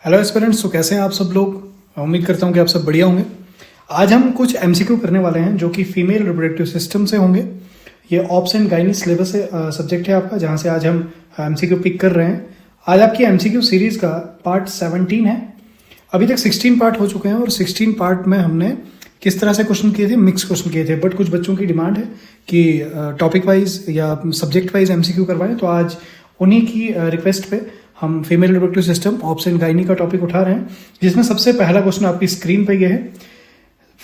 Hello aspirants, तो कैसे हैं आप सब लोग। उम्मीद करता हूं कि आप सब बढ़िया होंगे। आज हम कुछ एमसीक्यू करने वाले हैं जो कि फीमेल रिप्रोडक्टिव सिस्टम से होंगे। ये ऑब्स एंड गायनी सिलेबस से सब्जेक्ट है आपका, जहां से आज हम एमसीक्यू पिक कर रहे हैं। आज आपकी एमसीक्यू सीरीज का पार्ट 17 है। अभी तक 16 पार्ट हो चुके हैं और 16 पार्ट में हमने किस तरह से क्वेश्चन किए थे, मिक्स क्वेश्चन किए थे। बट कुछ बच्चों की डिमांड है कि टॉपिक वाइज या सब्जेक्ट वाइज एमसीक्यू करवाएं, तो आज उन्हीं की रिक्वेस्ट पे हम female reproductive system obs and gynae का टॉपिक उठा रहे हैं, जिसमें सबसे पहला क्वेश्चन आपकी स्क्रीन पे ये है।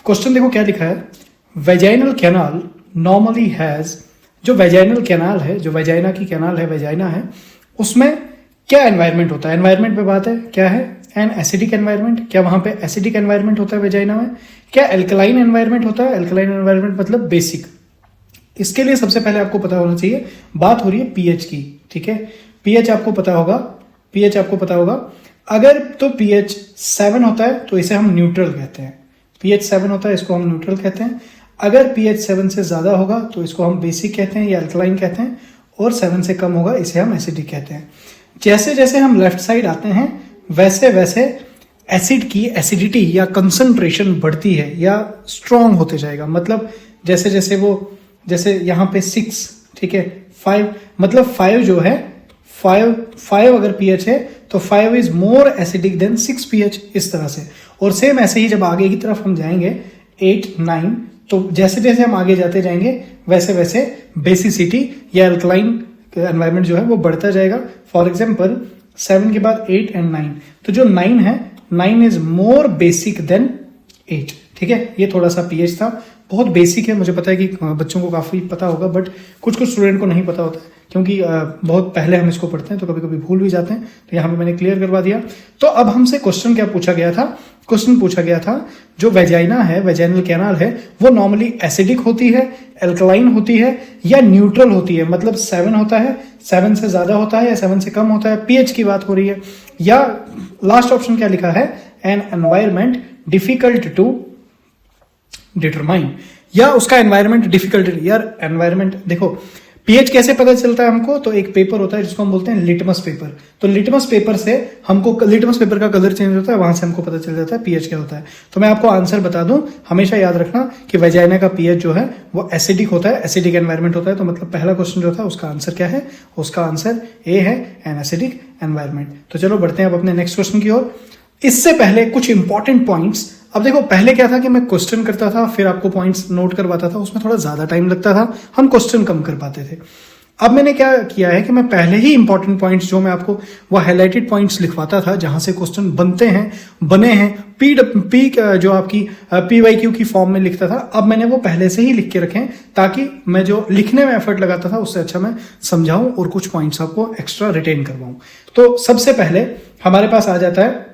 क्वेश्चन देखो क्या लिखा है। वेजाइनल कैनाल नॉर्मली हैज, जो वेजाइनल कैनाल है, जो वेजाइना की कैनाल है, वेजाइना है, उसमें क्या एनवायरमेंट होता है। एनवायरमेंट पे बात है, क्या है एन एसिडिक एनवायरमेंट। क्या वहां पे एसिडिक एनवायरमेंट होता है वेजाइना में? क्या एल्कलाइन एनवायरमेंट होता है? एल्कलाइन एनवायरमेंट मतलब बेसिक। इसके लिए सबसे पहले आपको पता होना चाहिए, बात हो रही है पीएच की, ठीक है। पीएच आपको पता होगा, पीएच आपको पता होगा। अगर तो पीएच 7 होता है तो इसे हम न्यूट्रल कहते हैं। पीएच 7 होता है, इसको हम न्यूट्रल कहते हैं। अगर पीएच 7 से ज्यादा होगा तो इसको हम बेसिक कहते हैं या अल्कलाइन कहते हैं, और 7 से कम होगा इसे हम एसिडिक कहते हैं। जैसे जैसे हम लेफ्ट साइड आते हैं वैसे वैसे एसिड की एसिडिटी या कंसंट्रेशन बढ़ती है या स्ट्रॉन्ग होते जाएगा। मतलब जैसे जैसे वो, जैसे यहाँ पे 6, ठीक है, 5, मतलब 5 जो है, 5 अगर पीएच है तो 5 is more acidic then 6 pH, इस तरह से। और सेम ऐसे ही जब आगे की तरफ हम जाएंगे 8, 9, तो जैसे जैसे हम आगे जाते जाएंगे वैसे वैसे बेसिसिटी या अल्कलाइन एनवायरमेंट जो है वो बढ़ता जाएगा। फॉर एग्जाम्पल 7 के बाद 8 एंड 9, तो जो 9 है, 9 इज मोर बेसिक देन 8, ठीक है। ये थोड़ा सा पीएच था, बहुत बेसिक है। मुझे पता है कि बच्चों को काफी पता होगा, बट कुछ कुछ स्टूडेंट को नहीं पता होता है, क्योंकि बहुत पहले हम इसको पढ़ते हैं तो कभी कभी भूल भी जाते हैं। तो यहाँ पे मैंने क्लियर करवा दिया। तो अब हमसे क्वेश्चन क्या पूछा गया था? क्वेश्चन पूछा गया था जो वेजाइना है, वेजाइनल कैनाल है, वो नॉर्मली एसिडिक होती है, एल्कलाइन होती है या न्यूट्रल होती है। मतलब 7 होता है, 7 से ज्यादा होता है या 7 से कम होता है, पीएच की बात हो रही है। या लास्ट ऑप्शन क्या लिखा है, an environment difficult to determine, या उसका एनवायरमेंट डिफिकल्ट। यार एनवायरमेंट देखो, पीएच कैसे पता चलता है हमको? तो एक पेपर होता है जिसको हम बोलते हैं लिटमस पेपर। तो लिटमस पेपर से हमको, लिटमस पेपर का कलर चेंज होता है, वहां से हमको पता चल जाता है पीएच क्या होता है। तो मैं आपको आंसर बता दूं, हमेशा याद रखना कि वेजाइना का पीएच जो है वो एसिडिक होता है, एसिडिक एनवायरमेंट होता है। तो मतलब पहला क्वेश्चन जो था उसका आंसर क्या है? उसका आंसर ए है, एन एसिडिक एनवायरमेंट। तो चलो बढ़ते हैं अब अपने नेक्स्ट क्वेश्चन की ओर। इससे पहले कुछ इंपॉर्टेंट पॉइंट्स। अब देखो, पहले क्या था कि मैं क्वेश्चन करता था फिर आपको पॉइंट्स नोट करवाता था, उसमें थोड़ा ज्यादा टाइम लगता था, हम क्वेश्चन कम कर पाते थे। अब मैंने क्या किया है कि मैं पहले ही इंपॉर्टेंट पॉइंट्स जो मैं आपको वो हाईलाइटेड पॉइंट्स लिखवाता था, जहां से क्वेश्चन बनते हैं, बने हैं, पी जो आपकी PYQ की फॉर्म में लिखता था, अब मैंने वो पहले से ही लिख के रखे हैं, ताकि मैं जो लिखने में एफर्ट लगाता था उससे अच्छा मैं समझाऊं और कुछ पॉइंट्स आपको एक्स्ट्रा रिटेन करवाऊं। तो सबसे पहले हमारे पास आ जाता है,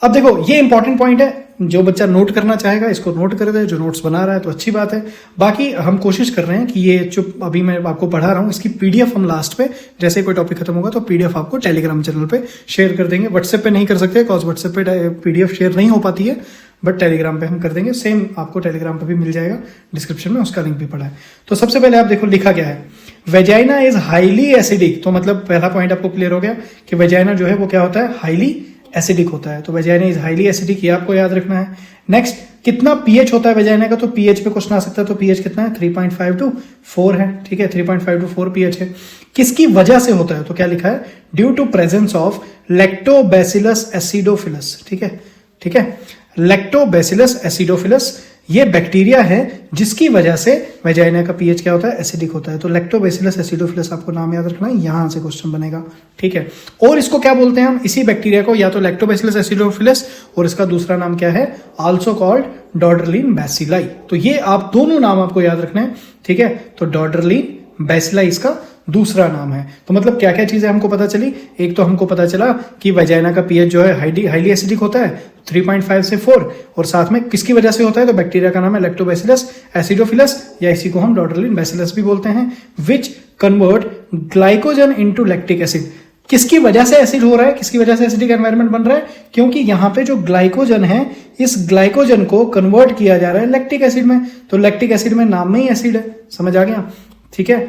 अब देखो ये इंपॉर्टेंट पॉइंट है, जो बच्चा नोट करना चाहेगा इसको नोट कर दे, जो नोट्स बना रहा है तो अच्छी बात है। बाकी हम कोशिश कर रहे हैं कि ये जो अभी मैं आपको पढ़ा रहा हूं इसकी पीडीएफ हम लास्ट पे, जैसे कोई टॉपिक खत्म होगा तो पीडीएफ आपको टेलीग्राम चैनल पे शेयर कर देंगे। व्हाट्सएप पे नहीं कर सकते, बिकॉज व्हाट्सएप पे पीडीएफ शेयर नहीं हो पाती है, बट टेलीग्राम पे हम कर देंगे। सेम आपको टेलीग्राम पे भी मिल जाएगा, डिस्क्रिप्शन में उसका लिंक भी पड़ा है। तो सबसे पहले आप देखो लिखा क्या है, वेजाइना इज हाईली एसिडिक। तो मतलब पहला पॉइंट आपको क्लियर हो गया कि वेजाइना जो है वो क्या होता है, हाईली एसिडिक होता है। तो वेजाइना इज हाईली एसिडिक, ये आपको याद रखना है। नेक्स्ट, कितना पीएच होता है वेजाइना का? तो पीएच पे क्वेश्चन आ सकता है, तो पीएच कितना है? 3.5 to 4 है, ठीक है, 3.5 to 4 पीएच है। किसकी वजह से होता है? तो क्या लिखा है, due to presence of lactobacillus acidophilus, ठीक है, ठीक है। लैक्टोबैसिलस एसिडोफिलस ये बैक्टीरिया है जिसकी वजह से वेजाइना का पीएच क्या होता है, एसिडिक होता है। तो लैक्टोबैसिलस एसिडोफिलस आपको नाम याद रखना है, यहां से क्वेश्चन बनेगा, ठीक है। और इसको क्या बोलते हैं हम, इसी बैक्टीरिया को या तो लैक्टोबैसिलस एसिडोफिलस, और इसका दूसरा नाम क्या है, आल्सो कॉल्ड डॉर्डरलिन बैसिलाई। तो ये आप दोनों नाम आपको याद रखना है, ठीक है। तो डॉर्डरलिन बैसिलाई इसका दूसरा नाम है। तो मतलब क्या क्या चीजें हमको पता चली, एक तो हमको पता चला कि वेजाइना का पीएच जो है हाईली एसिडिक होता है, 3.5 से 4, और साथ में किसकी वजह से होता है, तो बैक्टीरिया का नाम है लैक्टोबैसिलस एसिडोफिलस, या इसी को हम डॉर्डरलिन बैसिलस भी बोलते हैं, which convert glycogen into lactic acid. किसकी वजह से एसिड हो रहा है, किसकी वजह से एसिडिक एनवायरनमेंट बन रहा है? क्योंकि यहाँ पे जो ग्लाइकोजन है, इस ग्लाइकोजन को कन्वर्ट किया जा रहा है लैक्टिक एसिड में। तो लैक्टिक एसिड में नाम में ही एसिड है, समझ आ गया, ठीक है।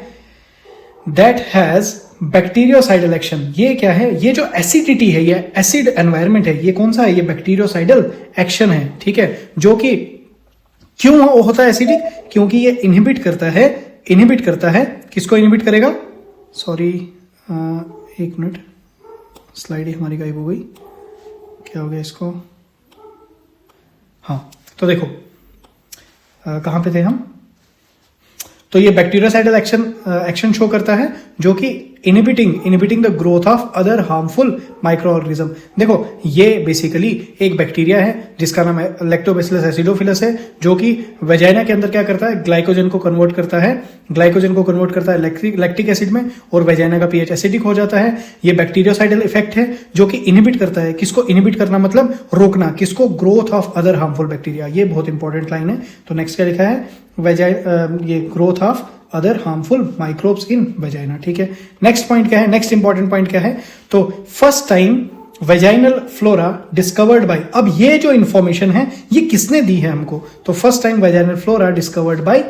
दैट हैज बैक्टीरियोसाइडल एक्शन, ये क्या है? ये जो एसिडिटी है, ये एसिड एनवायरनमेंट है, ये कौन सा है? ये बैक्टीरियोसाइडल एक्शन है, ठीक है, जो कि क्यों होता है एसिडिक? क्योंकि ये इनहिबिट करता है, किसको इनहिबिट करेगा? सॉरी, एक मिनट, स्लाइड ही हमारी गायब हो गई, क्या हो गया इसको? हाँ, तो देखो कहां पे थे हम? तो ये बैक्टीरियोसाइडल एक्शन शो करता है, जो कि inhibiting the growth of other harmful micro organism. देखो, ये बेसिकली एक बैक्टीरिया है जिसका नाम है लैक्टोबैसिलस एसिडोफिलस है, जो कि वेजाइना के अंदर क्या करता है? ग्लाइकोजन को कन्वर्ट करता है लैक्टिक एसिड में, और वेजाइना का पीएच एसिडिक हो जाता है। ये बैक्टीरियोसाइडल इफेक्ट है जो कि इनहिबिट करता है, किसको इनहिबिट करना? मतलब रोकना, किसको? Growth of other harmful bacteria. ये बहुत इंपॉर्टेंट लाइन है। तो नेक्स्ट क्या लिखा है? ये growth of other harmful microbes in vagina, ठीक है। नेक्स्ट पॉइंट क्या है? नेक्स्ट इंपॉर्टेंट पॉइंट क्या है? तो first time vaginal flora discovered by, अब ये जो इंफॉर्मेशन है ये किसने दी है हमको? तो first time vaginal flora discovered by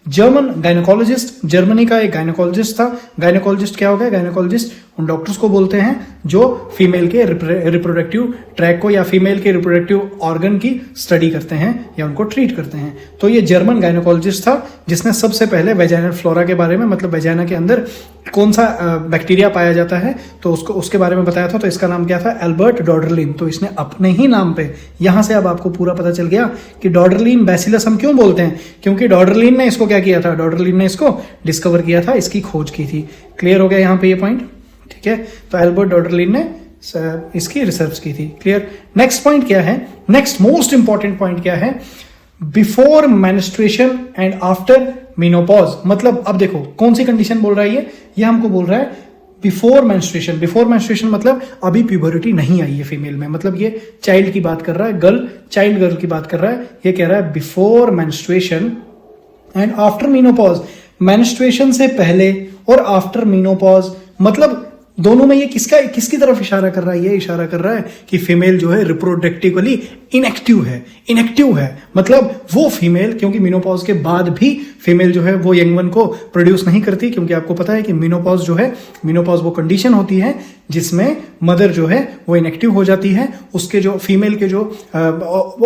German gynaecologist. Germany का एक गायनेकोलॉजिस्ट था। गायनेकोलॉजिस्ट क्या हो गया? गायनेकोलॉजिस्ट उन डॉक्टर्स को बोलते हैं जो फीमेल के रिप्रोडक्टिव ट्रैक को या फीमेल के रिप्रोडक्टिव ऑर्गन की स्टडी करते हैं या उनको ट्रीट करते हैं। तो ये जर्मन गायनेकोलॉजिस्ट था जिसने सबसे पहले वेजाइनल फ्लोरा के बारे में, मतलब वेजाइना के अंदर कौन सा बैक्टीरिया पाया जाता है, तो उसके बारे में बताया था। तो इसका नाम क्या था? एल्बर्ट डॉडरलिन। तो इसने अपने ही नाम पे, यहां से अब आपको पूरा पता चल गया कि डॉडरलिन बैसिलस हम क्यों बोलते हैं, क्योंकि डॉडरलिन ने इसको क्या किया था? डॉडरलिन ने इसको डिस्कवर किया था, इसकी खोज की थी। क्लियर हो गया यहाँ पे ये पॉइंट, ठीक है। तो एल्बर्ट डॉडरलिन ने इसकी रिसर्च की थी। क्लियर। नेक्स्ट पॉइंट क्या है? नेक्स्ट मोस्ट इंपॉर्टेंट पॉइंट क्या है? Before menstruation and after menopause. मतलब अब देखो कौन सी कंडीशन बोल रहा है ये हमको बोल रहा है बिफोर मेंस्ट्रुएशन। बिफोर मेंस्ट्रुएशन मतलब अभी प्यूबरिटी नहीं आई है फीमेल में, मतलब ये चाइल्ड की बात कर रहा है, चाइल्ड गर्ल की बात कर रहा है। ये कह रहा है before menstruation and after menopause. Menstruation से पहले और आफ्टर मेनोपॉज, मतलब दोनों में ये किसकी तरफ इशारा कर रहा है? ये इशारा कर रहा है कि फीमेल जो है रिप्रोडक्टिवली इनएक्टिव है। मतलब वो फीमेल, क्योंकि मेनोपॉज के बाद भी फीमेल जो है वो यंग वन को प्रोड्यूस नहीं करती, क्योंकि आपको पता है कि मेनोपॉज वो कंडीशन होती है जिसमें मदर जो है वो इनएक्टिव हो जाती है। उसके जो फीमेल के जो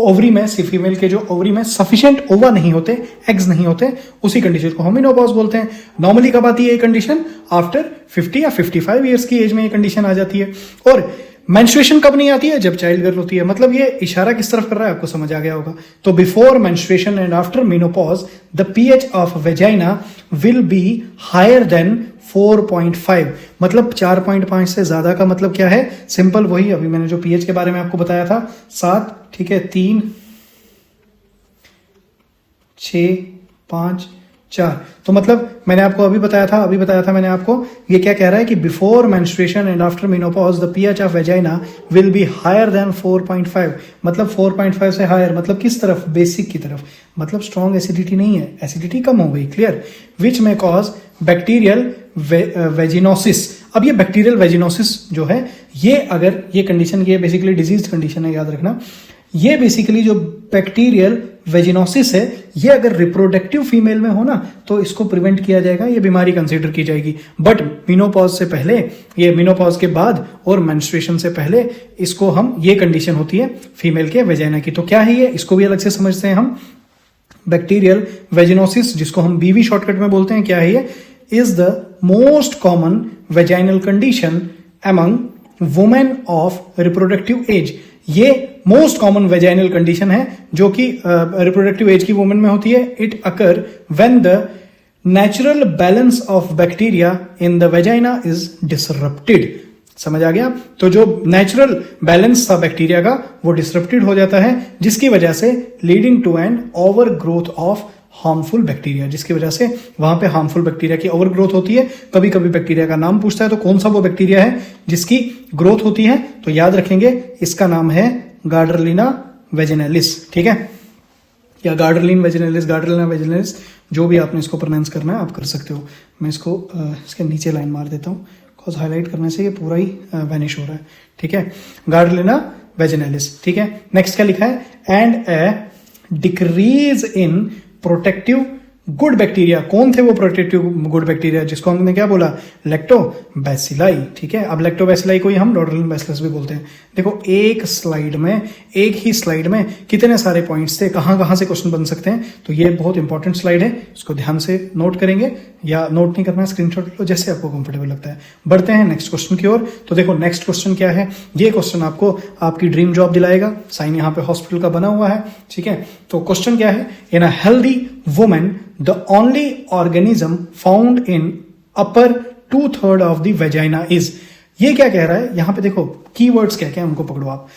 ओवरी में सफिशिएंट ओवा नहीं होते, एग्स नहीं होते, उसी कंडीशन को हम मेनोपॉज बोलते हैं। नॉर्मली कब आती है ये कंडीशन? आफ्टर 50 या 55 ईयर्स की एज में ये कंडीशन आ जाती है। और मेंस्ट्रुएशन कब नहीं आती है? जब चाइल्ड गर्ल होती है। मतलब ये इशारा किस तरफ कर रहा है आपको समझ आ गया होगा। तो before menstruation and after menopause the pH of vagina will be higher than 4.5। मतलब 4.5 से ज्यादा का मतलब क्या है? सिंपल वही अभी मैंने जो पीएच के बारे में आपको बताया था, 7, ठीक है, 3, 6, 5, 4। तो मतलब मैंने आपको अभी बताया था मैंने आपको, ये क्या कह रहा है कि before menstruation and after menopause the pH of vagina will be higher than 4.5। मतलब 4.5 से हायर, मतलब किस तरफ? बेसिक की तरफ। मतलब स्ट्रॉन्ग एसिडिटी नहीं है, एसिडिटी कम हो गई। क्लियर। विच में कॉज बैक्टीरियल वेजिनोसिस। अब ये बैक्टीरियल वेजिनोसिस जो है, ये कंडीशन, ये बेसिकली डिजीज कंडीशन है, याद रखना। ये बेसिकली जो बैक्टीरियल वेजिनोसिस है, ये अगर रिप्रोडक्टिव फीमेल में हो ना तो इसको प्रिवेंट किया जाएगा, ये बीमारी कंसीडर की जाएगी। बट मेनोपॉज से पहले, ये मेनोपॉज के बाद और मेंस्ट्रुएशन से पहले इसको हम, ये कंडीशन होती है फीमेल के वेजाइना की। तो क्या है ये? इसको भी अलग से समझते हैं हम। बैक्टीरियल वेजिनोसिस, जिसको हम बीवी शॉर्टकट में बोलते हैं, क्या है ये? Is the most common vaginal condition among women of reproductive age. ये मोस्ट कॉमन वेजाइनल कंडीशन है जो कि रिप्रोडक्टिव एज की वुमेन में होती है। It occur when the natural balance of bacteria in the vagina is disrupted. समझ आ गया? तो जो नेचुरल बैलेंस था बैक्टीरिया का वो डिसरप्टेड हो जाता है, जिसकी वजह से leading to an over growth of harmful bacteria, जिसकी वजह से वहां पे हार्मफुल बैक्टीरिया की ओवर ग्रोथ होती है। कभी कभी बैक्टीरिया का नाम पूछता है, तो कौन सा वो बैक्टीरिया है जिसकी ग्रोथ होती है? तो याद रखेंगे इसका नाम है गार्डरलिना वेजिनैलिस, ठीक है, या गार्डरलिन वेजिनैलिस, गार्डरलिना वेजिनैलिस, जो भी आपने इसको प्रोनाउंस करना है आप कर सकते हो। मैं इसको इसके नीचे लाइन मार देता हूँ, बिकॉज हाईलाइट करने से ये पूरा ही वैनिश हो रहा है, ठीक है। गार्डरलिना वेजिनैलिस, ठीक है। नेक्स्ट क्या लिखा है? And A decrease in protective good bacteria. कौन थे वो प्रोटेक्टिव गुड बैक्टीरिया, जिसको हमने क्या बोला, लैक्टोबैसिलाई। ठीक है, अब लैक्टोबैसिलाई को ही हम डॉर्डरलिन बैसिलस भी बोलते हैं। देखो एक ही स्लाइड में कितने सारे पॉइंट्स थे, कहां कहां से क्वेश्चन बन सकते हैं। तो ये बहुत इंपॉर्टेंट स्लाइड है, इसको ध्यान से नोट करेंगे, या नोट नहीं करना है स्क्रीनशॉट लो, जैसे आपको कंफर्टेबल लगता है। बढ़ते हैं नेक्स्ट क्वेश्चन की ओर। तो देखो नेक्स्ट क्वेश्चन क्या है, ये क्वेश्चन आपको आपकी ड्रीम जॉब दिलाएगा। साइन यहाँ पे हॉस्पिटल का बना हुआ है। ठीक है, तो क्वेश्चन क्या है, in a healthy woman the only organism found in upper 2/3 of the vagina is. ये क्या कह रहा है यहां पे, देखो कीवर्ड्स क्या क्या उनको पकड़ो आप।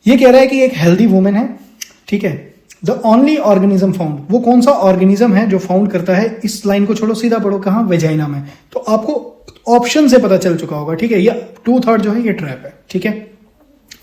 ये कह रहा है कि एक हेल्दी वुमेन है, ठीक है, द ओनली ऑर्गेनिज्म फाउंड, वो कौन सा ऑर्गेनिज्म है जो फाउंड करता है, इस लाइन को छोड़ो, सीधा पढ़ो, कहां, वेजाइना में। तो आपको ऑप्शन से पता चल चुका होगा। ठीक है, ये 2/3 जो है ये ट्रैप है। ठीक है,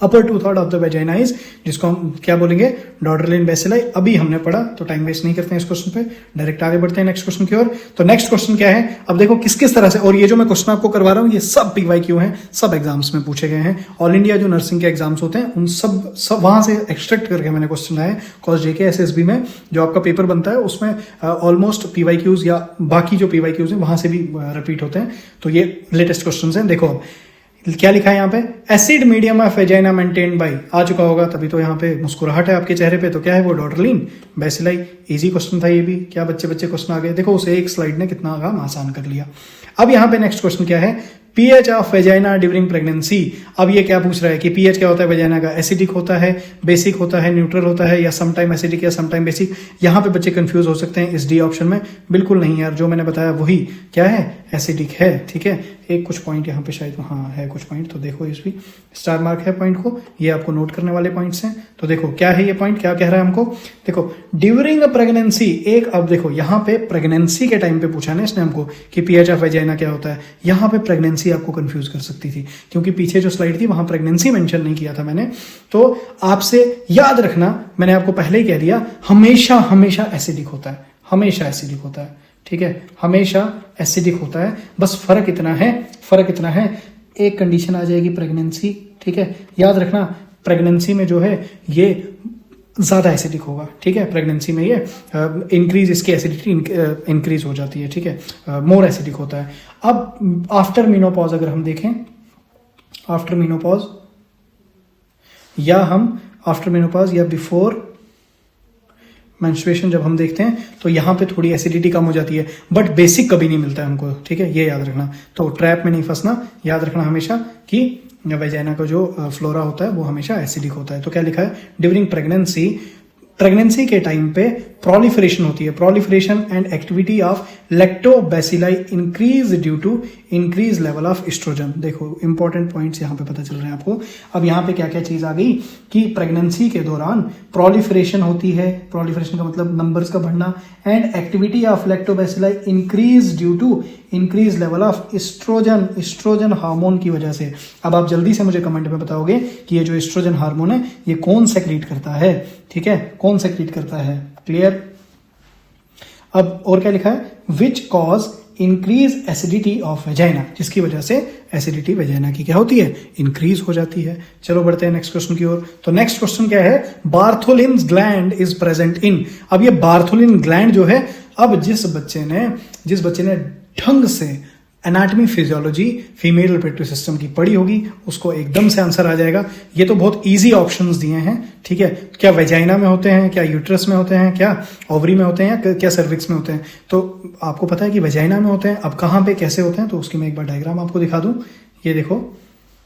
अपर 2/3 ऑफ द वेजाइना इज, जिसको हम क्या बोलेंगे, डॉर्डरलिन बैसिलाई। अभी हमने पढ़ा, तो टाइम वेस्ट नहीं करते हैं इस क्वेश्चन पे, डायरेक्ट आगे बढ़ते हैं नेक्स्ट क्वेश्चन की ओर। तो नेक्स्ट क्वेश्चन क्या है, अब देखो किस किस तरह से, और ये जो मैं क्वेश्चन आपको करवा रहा हूं ये सब पीवाईक्यू हैं, सब एग्जाम्स में पूछे गए हैं। ऑल इंडिया जो नर्सिंग के एग्जाम्स होते हैं उन सब वहां से एक्सट्रैक्ट करके मैंने क्वेश्चन आए। कॉज जेके एसएसबी में जो आपका पेपर बनता है उसमें ऑलमोस्ट पीवाईक्यूज या बाकी जो पीवाईक्यूज हैं वहां से भी रिपीट होते हैं। तो ये लेटेस्ट क्वेश्चन है। देखो क्या लिखा है यहाँ पे, acid medium of vagina maintained by, आ चुका होगा तभी तो यहाँ पे मुस्कुराहट है आपके चेहरे पे। तो क्या है वो, डॉर्डरलिन बैसिलाई। इजी क्वेश्चन था ये भी, क्या बच्चे क्वेश्चन आ गए। देखो उसे एक स्लाइड ने कितना काम आसान कर लिया। अब यहाँ पे नेक्स्ट क्वेश्चन क्या है, pH of vagina during pregnancy. अब ये क्या पूछ रहा है कि पीएच क्या होता है वेजाइना का, एसिडिक होता है, बेसिक होता है, न्यूट्रल होता है, या समटाइम एसिडिक या समटाइम बेसिक। यहाँ पे बच्चे कंफ्यूज हो सकते हैं इस डी ऑप्शन में। बिल्कुल नहीं यार, जो मैंने बताया वही क्या है, एसिडिक है। ठीक है, एक कुछ पॉइंट यहाँ पे शायद, हाँ है कुछ पॉइंट, तो देखो इस भी स्टार मार्क है पॉइंट को, ये आपको नोट करने वाले पॉइंट्स हैं। तो देखो क्या है ये पॉइंट, क्या कह रहा है हमको, देखो ड्यूरिंग प्रेगनेंसी एक, अब देखो यहाँ पे प्रेगनेंसी के टाइम पे पूछा ना इसने हमको कि पीएच ऑफ वेजाइना क्या होता है। यहाँ पे प्रेगनेंसी आपको कंफ्यूज कर सकती थी, क्योंकि पीछे जो स्लाइड थी वहां प्रेगनेंसी मेंशन नहीं किया था मैंने। तो आपसे याद रखना, मैंने आपको पहले ही कह दिया, हमेशा हमेशा एसिडिक होता है, हमेशा एसिडिक होता है। ठीक है, हमेशा एसिडिक होता है। बस फर्क इतना है, एक कंडीशन आ जाएगी प्रेगनेंसी। ठीक है, याद रखना प्रेगनेंसी में जो है ये ज्यादा एसिडिक होगा। ठीक है, प्रेगनेंसी में ये इंक्रीज, इसकी एसिडिटी इंक्रीज हो जाती है। ठीक है, मोर एसिडिक होता है। अब आफ्टर मीनोपॉज अगर हम देखें, आफ्टर मीनोपॉज या बिफोर मेंस्ट्रुएशन जब हम देखते हैं तो यहाँ पे थोड़ी एसिडिटी कम हो जाती है, बट बेसिक कभी नहीं मिलता है हमको। ठीक है, ये याद रखना। तो ट्रैप में नहीं फंसना, याद रखना हमेशा कि वेजाइना का जो फ्लोरा होता है वो हमेशा एसिडिक होता है। तो क्या लिखा है, ड्यूरिंग प्रेगनेंसी के टाइम पे प्रोलिफरेशन होती है, proliferation and activity of lactobacilli increase due to increase level of oestrogen. देखो इंपॉर्टेंट पॉइंट्स यहाँ पे पता चल रहे हैं आपको। अब यहाँ पे क्या क्या चीज आ गई कि प्रेगनेंसी के दौरान प्रोलिफरेशन होती है, प्रोलिफरेशन का मतलब नंबर्स का बढ़ना, and activity of lactobacilli increase due to increase level of oestrogen hormone की वजह से। अब आप जल्दी से मुझे कमेंट में बताओगे कि ये जो एस्ट्रोजन हार्मोन है ये कौन सेक्रीट करता है। ठीक है, कौन सेक्रीट करता है, क्लियर। अब और क्या लिखा है, which cause increase acidity of vagina, जिसकी वजह से एसिडिटी वेजाइना की क्या होती है, इंक्रीज हो जाती है। चलो बढ़ते हैं नेक्स्ट क्वेश्चन की ओर। तो नेक्स्ट क्वेश्चन क्या है, बार्थोलिन्स ग्लैंड इज प्रेजेंट इन। अब ये बार्थोलिन ग्लैंड जो है, अब जिस बच्चे ने ढंग से anatomy physiology female reproductive system की पढ़ी होगी उसको एकदम से आंसर आ जाएगा। ये तो बहुत इजी ऑप्शंस दिए हैं। ठीक है, क्या वेजाइना में होते हैं, क्या यूट्रस में होते हैं, क्या ओवरी में होते हैं, या क्या सर्विक्स में होते हैं। तो आपको पता है कि वेजाइना में होते हैं। अब कहाँ पे कैसे होते हैं, तो उसकी मैं एक बार डायग्राम आपको दिखा दूं। ये देखो,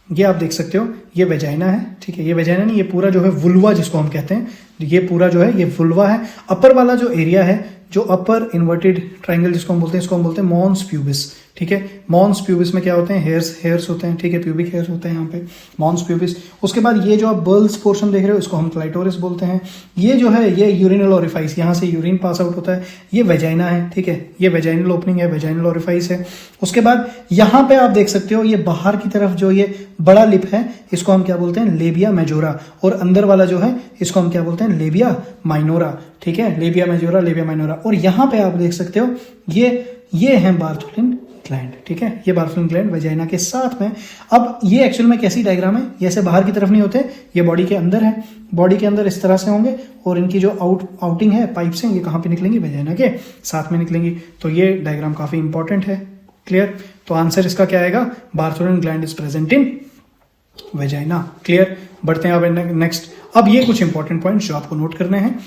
ये आप देख सकते हो, ये वेजाइना है। ठीक है, ये वेजाइना नहीं, ये पूरा जो है वुल्वा जिसको हम कहते हैं, ये पूरा जो है ये वुल्वा है। अपर वाला जो एरिया है, जो अपर इन्वर्टेड ट्राइंगल जिसको हम बोलते हैं, इसको हम बोलते हैं मॉन्स प्यूबिस। ठीक है, मॉन्स प्यूबिस में क्या होते हैं, हेयर्स होते हैं। ठीक है, प्यूबिक हेयर्स होते हैं यहाँ पे, मॉन्स प्यूबिस। उसके बाद ये जो आप बर्ल्स पोर्शन देख रहे हो इसको हम क्लाइटोरिस बोलते हैं। ये जो है ये यूरिनल ओरिफाइस, यहाँ से यूरिन पास आउट होता है, ये वेजाइना है। ठीक है, ये वेजाइनल ओपनिंग है, वेजाइनल ओरिफाइस है। उसके बाद यहाँ पे आप देख सकते हो ये बाहर की तरफ जो ये बड़ा लिप है इसको हम क्या बोलते हैं, लेबिया मेजोरा, और अंदर वाला जो है इसको हम क्या बोलते हैं, लेबिया माइनोरा। ठीक है, लेबिया मेजोरा, लेबिया माइनोरा। और यहाँ पे आप देख सकते हो ये है बार्थोलिन ग्लैंड, ठीक है। ये बारथोलिन ग्लैंड वेजाइना के साथ में। अब ये एक्चुअल में कैसी डायग्राम है, ये ऐसे बाहर की तरफ नहीं होते, ये बॉडी के अंदर है, बॉडी के अंदर इस तरह से होंगे और इनकी जो आउटिंग है पाइप्स हैं ये कहाँ पे निकलेंगी, वेजाइना के साथ में निकलेंगी। तो ये डायग्राम काफी इंपॉर्टेंट है, क्लियर। तो आंसर इसका क्या आएगा, Bartholin gland is present in vagina, clear. बढ़ते हैं अब नेक्स्ट। अब ये कुछ इंपॉर्टेंट पॉइंट्स जो आपको नोट करने हैं।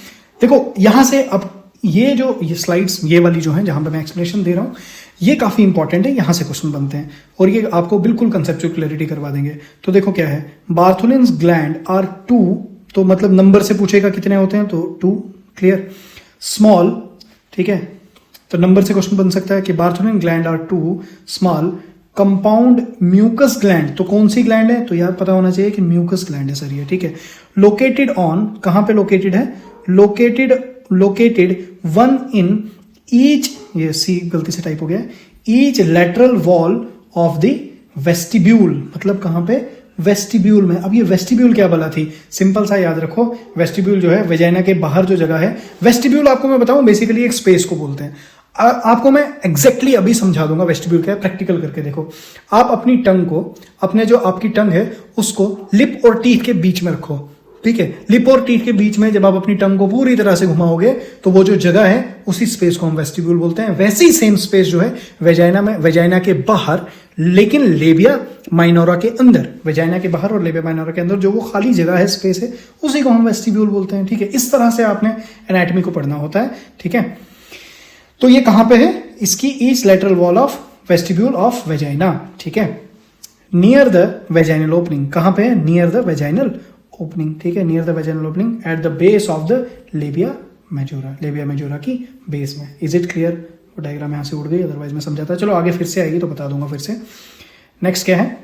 देखो यहां से अब ये स्लाइड्स ये वाली जो है जहां पे मैं एक्सप्लेनेशन दे रहा हूं ये काफी इंपॉर्टेंट है, यहां से क्वेश्चन बनते हैं और ये आपको बिल्कुल कंसेप्चुअल क्लैरिटी करवा देंगे। तो देखो क्या है, बारथोलिन्स ग्लैंड आर 2, तो मतलब नंबर से पूछेगा कितने होते हैं, तो 2, क्लियर। स्मॉल, ठीक है, तो नंबर से क्वेश्चन बन सकता है कि Bartholin gland are 2 small compound mucus gland, तो कौन सी ग्लैंड है, तो यार पता होना चाहिए कि म्यूकस ग्लैंड है सर ये, ठीक है। लोकेटेड ऑन, कहां पे लोकेटेड है, लोकेटेड वन इन ईच, ये सी गलती से टाइप हो गया, each lateral wall of the vestibule, मतलब कहां पे, वेस्टिब्यूल में। अब ये वेस्टिब्यूल क्या भला थी, सिंपल सा याद रखो, वेस्टिब्यूल जो है वेजाइना के बाहर जो जगह है, वेस्टिब्यूल आपको मैं बताऊं बेसिकली एक स्पेस को बोलते हैं। आपको मैं एग्जैक्टली अभी समझा दूंगा वेस्टिब्यूल क्या है, प्रैक्टिकल करके देखो। आप अपनी टंग को, अपने जो आपकी टंग है उसको लिप और टीथ के बीच में रखो, ठीक है। लिप और टीथ के बीच में जब आप अपनी टंग को पूरी तरह से घुमाओगे तो वो जो जगह है उसी स्पेस को हम वेस्टिब्यूल बोलते हैं। वैसे ही सेम स्पेस जो है वेजाइना में, वेजाइना के बाहर, लेकिन लेबिया माइनोरा के अंदर, वेजाइना के बाहर और लेबिया माइनोरा के अंदर जो वो खाली जगह है, स्पेस है, उसी को हम वेस्टिब्यूल बोलते हैं, ठीक है। इस तरह से आपने एनाटॉमी को पढ़ना होता है, ठीक है। तो ये कहां पे है, इसकी each lateral wall of vestibule of vagina, ठीक है। नियर द वेजाइनल ओपनिंग, कहां पे है, नियर द वेजाइनल ओपनिंग, ठीक है, near the vaginal opening at the base of the labia majora, labia majora की बेस में। Is it clear. वो डायग्राम यहां से उड़ गई, अदरवाइज मैं समझाता, चलो आगे फिर से आएगी तो बता दूंगा फिर से। नेक्स्ट क्या है,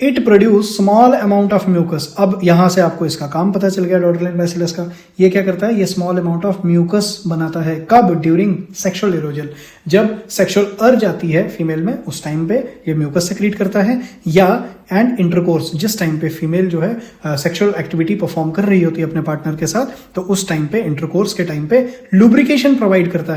it produce small amount of mucus. अब यहां से आपको इसका काम पता चल गया डॉर्डलाइन बैसिलस का। ये क्या करता है, ये स्मॉल अमाउंट ऑफ म्यूकस बनाता है, कब, ड्यूरिंग सेक्सुअल इरोजन, जब सेक्सुअल अर्ज आती है फीमेल में उस टाइम पे ये म्यूकस सेक्रीट करता है, या एंड इंटरकोर्स, जिस टाइम पे फीमेल जो है सेक्सुअल एक्टिविटी परफॉर्म कर रही होती है अपने पार्टनर के साथ, तो उस टाइम पे, इंटरकोर्स के टाइम पे लुब्रिकेशन प्रोवाइड करता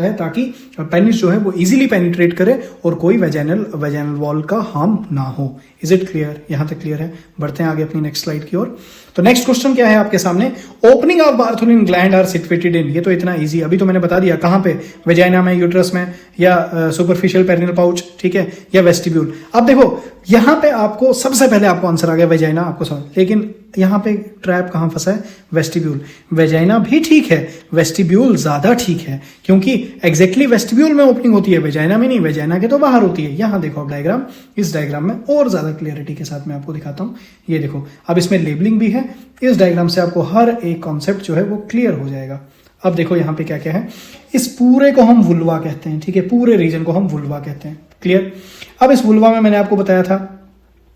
है, ताकि पेनिस जो है वो इजीली पेनिट्रेट करे और कोई वेजाइनल वॉल का हार्म ना हो। इज इट क्लियर, यहां तक क्लियर है। बढ़ते हैं आगे अपनी नेक्स्ट स्लाइड की ओर। तो नेक्स्ट क्वेश्चन क्या है आपके सामने, opening of Bartholin gland are situated in, ये तो इतना इजी, अभी तो मैंने बता दिया कहां पे, वेजाइना में, यूट्रस में, या सुपरफिशियल पेरिनियल पाउच, ठीक है, या वेस्टिब्यूल। अब देखो यहां पे आपको सबसे पहले आपको आंसर आ गया वेजाइना, आपको समझ, लेकिन यहां पे ट्रैप कहां फंसा है, वेस्टिब्यूल। वेजाइना भी ठीक है, वेस्टिब्यूल ज्यादा ठीक है, क्योंकि एग्जैक्टली वेस्टिब्यूल में ओपनिंग होती है, वेजाइना में नहीं, वेजाइना के तो बाहर होती है। यहां देखो अब डायग्राम, इस डायग्राम में और ज्यादा क्लियरिटी के साथ मैं आपको दिखाता हूं। ये देखो अब इसमें लेबलिंग भी है, इस डायग्राम से आपको हर एक कॉन्सेप्ट जो है वो क्लियर हो जाएगा। अब देखो यहां पे क्या क्या है, इस पूरे को हम वुल्वा कहते हैं, ठीक है, पूरे रीजन को हम वुल्वा कहते हैं, क्लियर। अब इस वुल्वा में मैंने आपको बताया था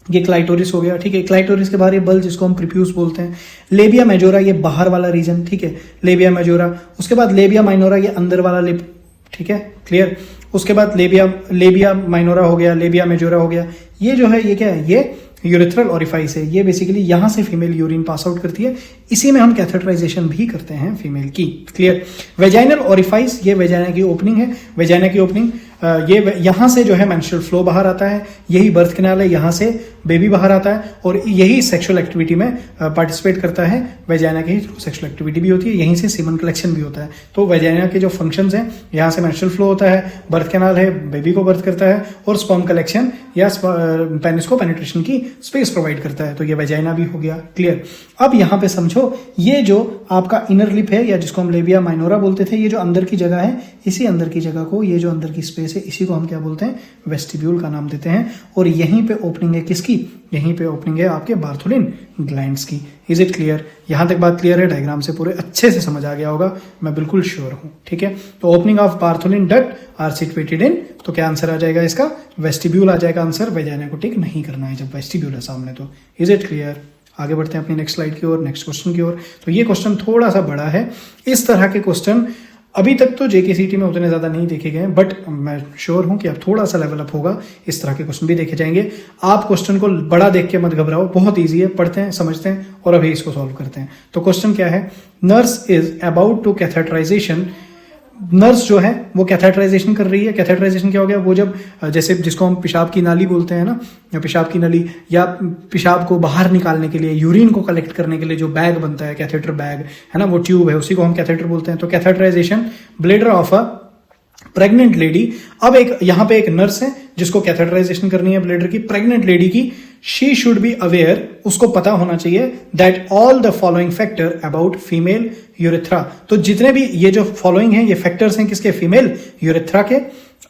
ये क्लाइटोरिस हो गया, ठीक है, क्लाइटोरिस के बाहर ये बल्ब जिसको हम प्रीप्यूस बोलते हैं, लेबिया मेजोरा ये बाहर वाला रीजन, ठीक है, लेबिया मेजोरा, उसके बाद लेबिया माइनोरा ये अंदर वाला लिप, ठीक है, क्लियर। उसके बाद लेबिया माइनोरा हो गया, लेबिया मेजोरा हो गया, ये जो है ये क्या है, ये यूरिथ्रल ओरिफाइस है, ये बेसिकली यहां से फीमेल यूरिन पास आउट करती है, इसी में हम कैथेटराइजेशन भी करते हैं फीमेल की, क्लियर। वेजाइनल ओरिफाइस, ये वेजाइना की ओपनिंग है, वेजाइना की ओपनिंग, ये यहां से जो है मेंस्ट्रुअल फ्लो बाहर आता है, यही बर्थ कैनाल है, यहां से बेबी बाहर आता है और यही सेक्सुअल एक्टिविटी में पार्टिसिपेट करता है, वेजाइना के थ्रू सेक्सुअल एक्टिविटी भी होती है, यहीं से सीमन कलेक्शन भी होता है। तो वेजाइना के जो फंक्शंस हैं, यहां से मेंस्ट्रुअल फ्लो होता है, बर्थ कैनाल है, बेबी को बर्थ करता है और स्पर्म कलेक्शन या पेनिस को पेनिट्रेशन की स्पेस प्रोवाइड करता है, तो ये वेजाइना भी हो गया, क्लियर। अब यहां पे समझो, ये जो आपका इनर लिप है या जिसको हम लेबिया माइनोरा बोलते थे, ये जो अंदर की जगह है, इसी अंदर की जगह को, ये जो अंदर की स्पेस है, इसी को हम क्या बोलते हैं, वेस्टिब्यूल का नाम देते हैं। और यहीं पे ओपनिंग है किसकी, यहीं पे ओपनिंग है आपके बारथोलिन ग्लैंड्स की। इज इट क्लियर, यहां तक बात क्लियर है, डायग्राम से पूरे अच्छे से समझ आ गया होगा, मैं बिल्कुल श्योर हूं, ठीक है। तो opening of Bartholin duct are situated in, तो क्या आंसर आ जाएगा इसका, वेस्टिब्यूल आ जाएगा आंसर। वेजाइना को टिक नहीं करना है जब वेस्टिब्यूल है सामने, तो इज इट क्लियर। आगे बढ़ते हैं अपनी नेक्स्ट स्लाइड की ओर, नेक्स्ट क्वेश्चन की ओर। तो ये क्वेश्चन थोड़ा सा बड़ा है, इस तरह के क्वेश्चन अभी तक तो जेकेसीटी में उतने ज्यादा नहीं देखे गए, बट मैं श्योर हूं कि अब थोड़ा सा लेवल अप होगा, इस तरह के क्वेश्चन भी देखे जाएंगे। आप क्वेश्चन को बड़ा देख के मत घबराओ, बहुत ईजी है, पढ़ते हैं, समझते हैं और अभी इसको सॉल्व करते हैं। तो क्वेश्चन क्या है, nurse is about to catheterization nurse जो है वो कैथेटराइजेशन कर रही है। कैथेटराइजेशन क्या हो गया, वो जब जैसे जिसको हम पेशाब की नाली बोलते हैं ना, या पेशाब की नली, या पेशाब को बाहर निकालने के लिए, यूरिन को कलेक्ट करने के लिए जो बैग बनता है, कैथेटर बैग है ना, वो ट्यूब है, उसी को हम कैथेटर बोलते हैं। तो catheterization bladder of a pregnant lady. अब एक यहां पे एक नर्स है जिसको कैथेटराइजेशन करनी है ब्लेडर की, प्रेग्नेंट लेडी की। शी शुड बी अवेयर, उसको पता होना चाहिए that all the following factor about female urethra. तो जितने भी ये जो फॉलोइंग है, ये फैक्टर्स हैं किसके, फीमेल यूरेथ्रा के,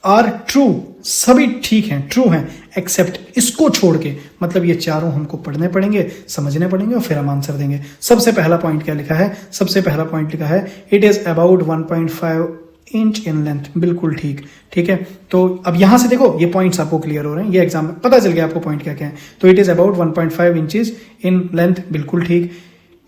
आर ट्रू, सभी ठीक हैं, ट्रू हैं, एक्सेप्ट, इसको छोड़ के, मतलब ये चारों हमको पढ़ने पड़ेंगे, समझने पड़ेंगे और फिर हम आंसर देंगे। सबसे पहला पॉइंट क्या लिखा है, सबसे पहला पॉइंट लिखा है it is about 1.5 inch in length, बिल्कुल ठीक, ठीक है। तो अब यहां से देखो ये पॉइंट्स आपको क्लियर हो रहे हैं, ये एग्जाम में पता चल गया आपको पॉइंट क्या क्या है। तो it is about 1.5 inches in length, बिल्कुल ठीक।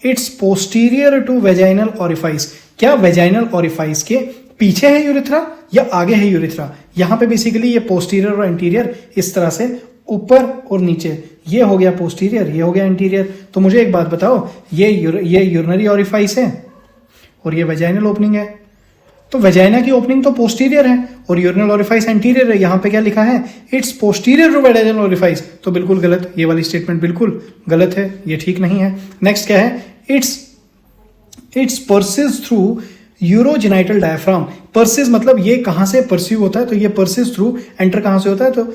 It's posterior to vaginal orifice, क्या वेजाइनल ऑरिफाइस के पीछे है यूरेथ्रा या आगे है यूरेथ्रा? यहां पे बेसिकली ये पोस्टीरियर और एंटीरियर इस तरह से ऊपर और नीचे, ये हो गया पोस्टीरियर, ये हो गया एंटीरियर। तो मुझे एक बात बताओ, ये यूरिनरी ऑरिफाइस है और ये वेजाइनल ओपनिंग है, तो वेजाइना की ओपनिंग तो पोस्टीरियर है और यूरिनल ओरिफाइस एंटीरियर है। यहां पे क्या लिखा है, it's posterior to vaginal orifice, तो बिल्कुल गलत, ये वाली स्टेटमेंट बिल्कुल गलत है, ये ठीक नहीं है। नेक्स्ट क्या है, it's persists through urogenital diaphragm. Persists मतलब ये कहां से परस्यू होता है, तो ये परसिस थ्रू एंटर कहां से होता है, तो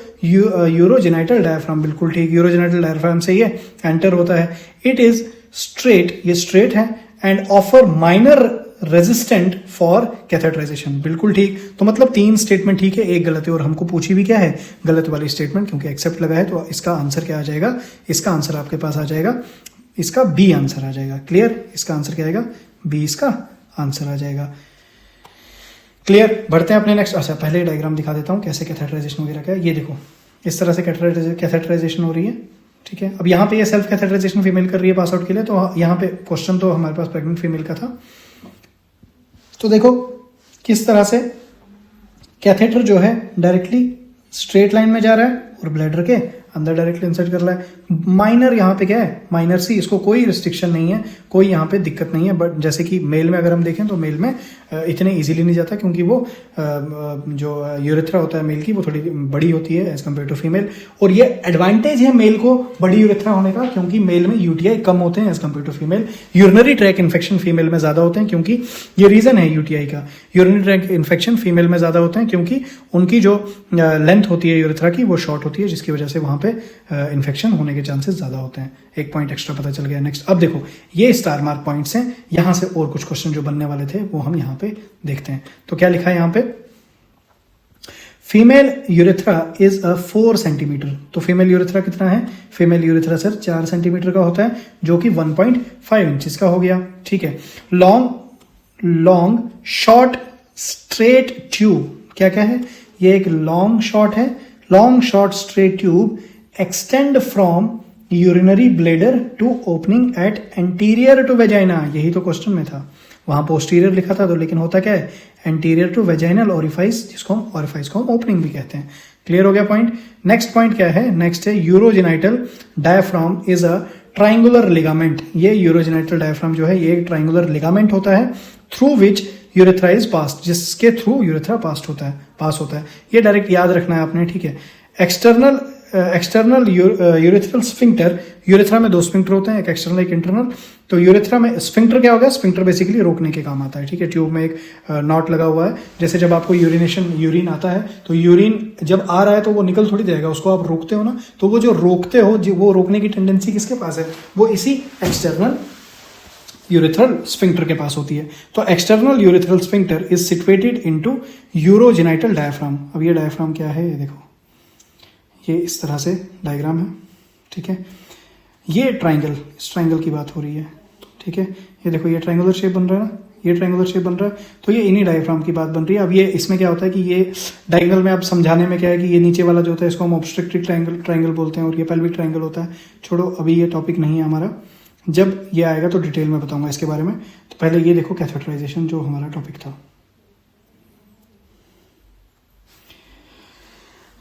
यूरोजेनाइटल डायफ्राम, बिल्कुल ठीक, यूरोजेनाइटल डायफ्राम से ये एंटर होता है। इट इज स्ट्रेट, ये स्ट्रेट है, and offer minor resistant for catheterization, बिल्कुल ठीक। तो मतलब 3 स्टेटमेंट ठीक है, एक गलत है, और हमको पूछी भी क्या है, गलत वाली स्टेटमेंट, क्योंकि एक्सेप्ट लगा है। तो इसका आंसर क्या आ जाएगा, इसका आंसर आपके पास आ जाएगा, इसका बी आंसर आ जाएगा। क्लियर, इसका आंसर क्या आएगा, बी इसका आंसर आ जाएगा। क्लियर, बढ़ते हैं अपने नेक्स्ट। अच्छा, पहले डायग्राम दिखा देता हूं कैसे कैथेटराइजेशन वगैरह का। ये देखो इस तरह से कैथेटराइजेशन हो रही है, ठीक है। अब यहाँ पे ये सेल्फ कैथेटराइजेशन फीमेल कर रही है पास आउट के लिए, तो यहाँ पे क्वेश्चन तो हमारे पास प्रेग्नेंट फीमेल का था। तो देखो किस तरह से कैथेटर जो है डायरेक्टली स्ट्रेट लाइन में जा रहा है और ब्लैडर के अंदर डायरेक्टली इंसर्ट कर रहा है। माइनर यहाँ पे क्या है, माइनर सी, इसको कोई रिस्ट्रिक्शन नहीं है, कोई यहाँ पे दिक्कत नहीं है। बट जैसे कि मेल में अगर हम देखें तो मेल में इतने इजीली नहीं जाता, क्योंकि वो जो यूरेथ्रा होता है मेल की, वो थोड़ी बड़ी होती है एज कम्पेयर टू फीमेल। और ये एडवांटेज है मेल को बड़ी यूरेथ्रा होने का, क्योंकि मेल में यूटीआई कम होते हैं as compare to female. Urinary tract infection female में ज्यादा होते हैं, क्योंकि ये रीजन है यूटीआई का। यूरिनरी ट्रैक इन्फेक्शन फीमेल में ज्यादा होते हैं क्योंकि उनकी जो लेंथ होती है यूरेथ्रा की, वो शॉर्ट होती है, जिसकी वजह से वहां पे इन्फेक्शन होने के चांसेस ज्यादा होते हैं। एक पॉइंट एक्स्ट्रा पता चल गया। नेक्स्ट, अब देखो ये स्टार मार्क पॉइंट्स हैं, यहां से और कुछ क्वेश्चन जो बनने वाले थे वो हम यहाँ पे देखते हैं। तो क्या लिखा है यहाँ पे, female urethra is a 4 centimetre. तो फीमेल यूरेथ्रा कितना है, फीमेल यूरेथ्रा सर 4 सेंटीमीटर का होता है, जो कि 1.5 इंचेस का हो गया, ठीक है। लॉन्ग शॉर्ट स्ट्रेट ट्यूब, क्या क्या है, ये एक लॉन्ग शॉर्ट है, long short straight tube extend from urinary bladder to opening at anterior to vagina. यही तो क्वेश्चन में था, वहां पोस्टीरियर लिखा था, तो लेकिन होता क्या है, एंटीरियर टू वेजाइनल ऑरिफाइस, जिसको हम ऑरिफाइस को हम ओपनिंग भी कहते हैं। क्लियर हो गया पॉइंट। नेक्स्ट पॉइंट क्या है, नेक्स्ट है urogenital diaphragm is a triangular ligament. ये यूरोजेनाइटल डायफ्राम जो है ये एक ट्राइंगुलर लिगामेंट होता है, through which urethra is past, जिसके थ्रू यूरेथ्रा पास होता है। ये डायरेक्ट याद रखना है आपने, ठीक है। एक्सटर्नल यूरेथ्रल स्फिंक्टर, यूरेथ्रा में 2 स्फिंक्टर होते हैं, एक एक्सटर्नल एक इंटरनल। तो यूरेथ्रा में स्फिंक्टर क्या होगा, स्फिंक्टर बेसिकली रोकने के काम आता है, ठीक है। ट्यूब में एक नॉट लगा हुआ है, जैसे जब आपको यूरिन आता है, तो यूरिन जब आ रहा है तो वो निकल थोड़ी जाएगा, उसको आप रोकते हो ना, तो वो जो रोकते हो, वो रोकने की टेंडेंसी किसके पास है, वो इसी एक्सटर्नल यूरेथ्रल स्फिंक्टर के पास होती है। तो external urethral sphincter is situated into urogenital diaphragm. अब ये डायफ्राम क्या है, ये देखो, ये इस तरह से डायग्राम है, ठीक है। ये ट्राइंगल, इस ट्राइंगल की बात हो रही है, ठीक है। ये देखो ये ट्राइंगुलर शेप बन रहा है ना, ये ट्राइंगुलर शेप बन रहा है, तो ये इन्हीं डायफ्राम की बात बन रही है। अब ये इसमें क्या होता है कि ये डायगोनल में आप समझाने में क्या है कि ये नीचे वाला जो होता है इसको हम ऑब्स्ट्रक्टिव ट्राइंगल बोलते हैं, और ये पेल्विक ट्राइंगल होता है। छोड़ो, अभी ये टॉपिक नहीं है हमारा, जब ये आएगा तो डिटेल में बताऊंगा इसके बारे में। तो पहले ये देखो कैथेटराइजेशन जो हमारा टॉपिक था।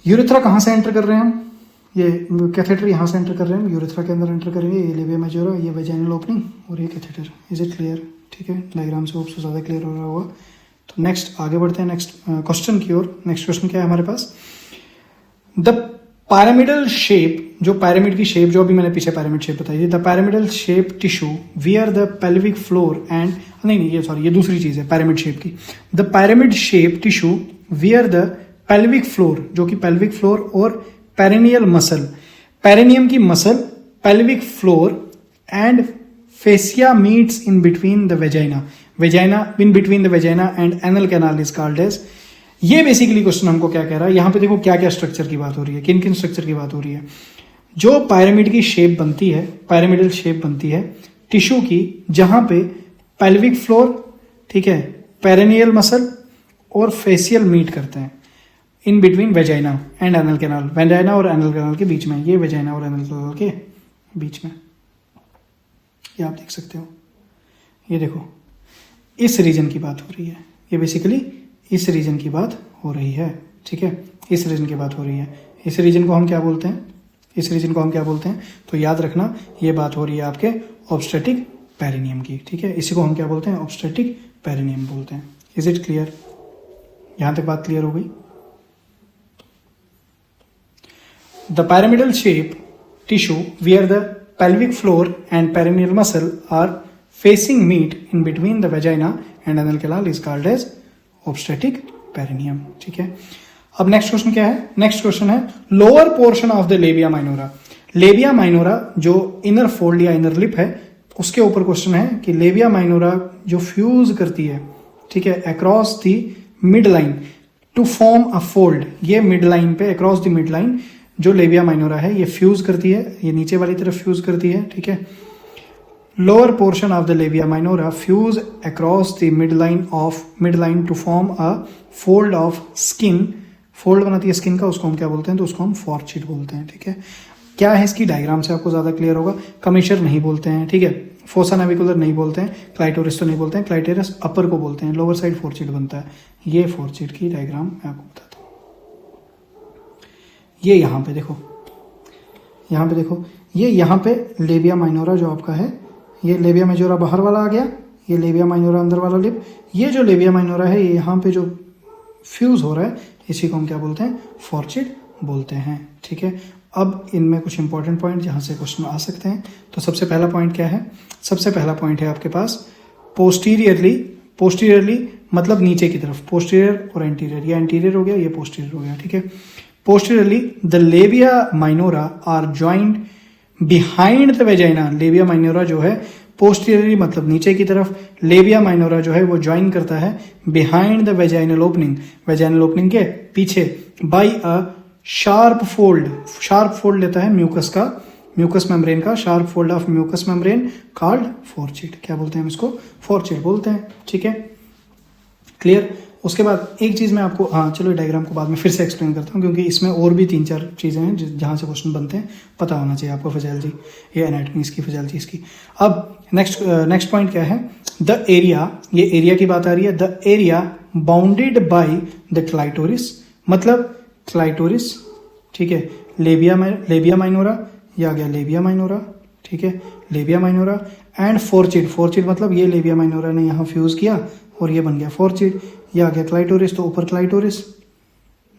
यूरेथ्रा कहाँ से एंटर कर रहे हैं हम, ये कैथेटर यहाँ से एंटर कर रहे हैं, यूरेथ्रा के अंदर एंटर करेंगे, ये लेविया मेजोरा, ये वेजाइनल ओपनिंग और ये कैथेटर। इज इट क्लियर, ठीक है। डायग्राम से होप्स ज़्यादा क्लियर हो रहा होगा। तो नेक्स्ट आगे बढ़ते हैं नेक्स्ट क्वेश्चन की ओर। नेक्स्ट क्वेश्चन क्या है हमारे पास, द पैरामिडल शेप, जो पैरामिड की शेप जो अभी मैंने पीछे पैरामिड शेप बताई थी, the pyramidal shape tissue wear the pelvic floor and नहीं ये सॉरी ये दूसरी चीज है पैरामिड शेप की। The pyramid shape tissue wear the pelvic floor, जो कि पेल्विक फ्लोर और पेरिनियल मसल, पेरिनियम की muscle, pelvic floor and fascia meets in between the vagina, vagina in between the vagina and anal canal is called as. ये basically question हमको क्या कह रहा है, यहां पे देखो क्या क्या स्ट्रक्चर की बात हो रही है, किन किन स्ट्रक्चर की बात हो रही है। जो पायरामिड की शेप बनती है, पैरामिडल शेप बनती है टिश्यू की, जहां पे पेल्विक फ्लोर, ठीक है, पेरिनियल मसल और फेसियल मीट करते हैं in between vagina and anal canal, vagina और एनल कैनाल के बीच में, ये वेजाइना और एनल कैनाल के बीच में, ये आप देख सकते हो। ये देखो इस रीजन की बात हो रही है, ये बेसिकली इस रीजन की बात हो रही है, ठीक है, इस रीजन की बात हो रही है। इस रीजन को हम क्या बोलते हैं, इस रीजन को हम क्या बोलते हैं, तो याद रखना ये बात हो रही है आपके ऑब्स्टेटिक पेरिनियम की, ठीक है, इसी को हम क्या बोलते हैं, ऑब्स्टेटिक पेरिनियम बोलते हैं। इज इट क्लियर, यहां तक बात क्लियर हो गई। The pyramidal shape tissue wear the pelvic floor and perineal muscle are facing meet in between the vagina and anal canal is called as obstetric perineum, ठीक है। अब नेक्स्ट क्वेश्चन क्या है, नेक्स्ट क्वेश्चन है lower portion of the labia minora. Labia minora जो inner fold या inner lip है, उसके ऊपर क्वेश्चन है कि लेबिया माइनोरा जो फ्यूज करती है, ठीक है, across the mid line to form a fold, ये मिड लाइन पे अक्रॉस द मिड लाइन जो लेबिया माइनोरा है ये फ्यूज करती है, ये नीचे वाली तरफ फ्यूज करती है, ठीक है। Lower portion of the labia minora fuse across the mid line to form a fold of skin, fold बनाती है स्किन का, उसको हम क्या बोलते हैं, तो उसको हम फॉर्चिड बोलते हैं, ठीक है। क्या है इसकी डायग्राम से आपको ज्यादा क्लियर होगा। कमीशर नहीं बोलते हैं, ठीक है, फोसा नेविकुलर नहीं बोलते हैं, क्लाइटोरिस तो नहीं बोलते हैं, क्लाइटेरस अपर को बोलते हैं, लोअर साइड फॉर्चिड बनता है। ये फॉर्चिड की डायग्राम मैं आपको बताता हूँ। ये यहाँ पे देखो, यहाँ पे देखो, ये यहाँ पे लेबिया माइनोरा जो आपका है, ये लेबिया मेजोरा बाहर वाला आ गया, ये लेबिया माइनोरा अंदर वाला लिप, ये जो लेबिया माइनोरा है ये यहाँ पे जो फ्यूज हो रहा है इसी को हम क्या बोलते हैं, फॉर्चिड बोलते हैं, ठीक है। अब इनमें कुछ इंपॉर्टेंट पॉइंट जहाँ से क्वेश्चन आ सकते हैं, तो सबसे पहला पॉइंट क्या है, सबसे पहला पॉइंट है आपके पास पोस्टीरियरली, पोस्टीरियरली मतलब नीचे की तरफ, पोस्टीरियर और एंटीरियर, ये एंटीरियर हो गया, ये पोस्टीरियर हो गया, ठीक है। Posteriorly, the labia minora are joined behind the vagina. Labia minora जो है posteriorly मतलब नीचे की तरफ, labia minora जो है वो join करता है behind the vaginal opening, vaginal opening के पीछे, by a sharp fold, sharp fold लेता है म्यूकस का, म्यूकस मेम्ब्रेन का, sharp fold of mucous membrane called forchid, क्या बोलते हैं हम इसको, forchid बोलते हैं, ठीक है, क्लियर। उसके बाद एक चीज मैं आपको, हाँ चलो डायग्राम को बाद में फिर से एक्सप्लेन करता हूँ, क्योंकि इसमें और भी 3-4 चीजें हैं जहाँ से क्वेश्चन बनते हैं, पता होना चाहिए आपको, फिजियोलॉजी ये एनाटॉमी इसकी, फिजियोलॉजी इसकी। अब नेक्स्ट पॉइंट क्या है, द एरिया, ये एरिया की बात आ रही है, the area bounded by the clitoris, मतलब क्लाइटोरिस, ठीक है, लेबिया माइनोरा, ये आ गया लेबिया माइनोरा, ठीक है, लेबिया माइनोरा एंड फॉर्चिड, फॉर्चिड मतलब ये लेबिया माइनोरा ने यहाँ फ्यूज किया और ये बन गया फॉर्चिड, ये आ गया क्लाइटोरिस, तो ऊपर क्लाइटोरिस,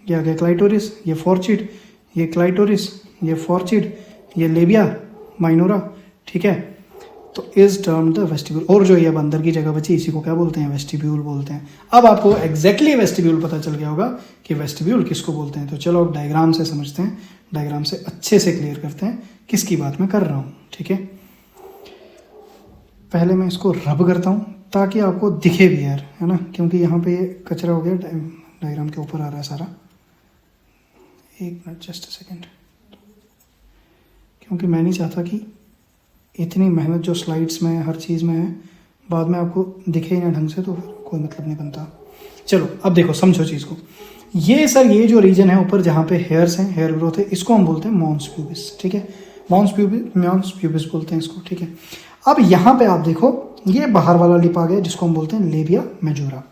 ये आ गया क्लाइटोरिस, ये फॉर्चिड, ये क्लाइटोरिस, ये फॉर्चिड, ये लेबिया माइनोरा, ठीक है। तो इज टर्म द वेस्टिब्यूल, और जो ये अब अंदर की जगह बची इसी को क्या बोलते हैं, वेस्टिब्यूल बोलते हैं। अब आपको एग्जैक्टली वेस्टिब्यूल पता चल गया होगा कि वेस्टिब्यूल किसको बोलते हैं। तो चलो अब डायग्राम से समझते हैं, डायग्राम से अच्छे से क्लियर करते हैं किसकी बात मैं कर रहा हूँ, ठीक है। पहले मैं इसको रब करता हूँ ताकि आपको दिखे भी यार, है ना, क्योंकि यहाँ पे ये कचरा हो गया, डायग्राम के ऊपर आ रहा है सारा। एक मिनट, जस्ट अ सेकेंड, क्योंकि मैं नहीं चाहता कि इतनी मेहनत जो स्लाइड्स में हर चीज़ में है बाद में आपको दिखे ही ना ढंग से, तो कोई मतलब नहीं बनता। चलो अब देखो, समझो चीज़ को। ये सर ये जो रीजन है ऊपर जहाँ पे हेयर्स हैं, हेयर ग्रोथ है, इसको हम बोलते हैं मॉन्स प्यूबिस, ठीक है, मॉन्स प्यूबिस बोलते हैं इसको, ठीक है। अब यहाँ पे आप देखो ये बाहर वाला लिप आ गया जिसको हम बोलते हैं लेबिया मेजोरा,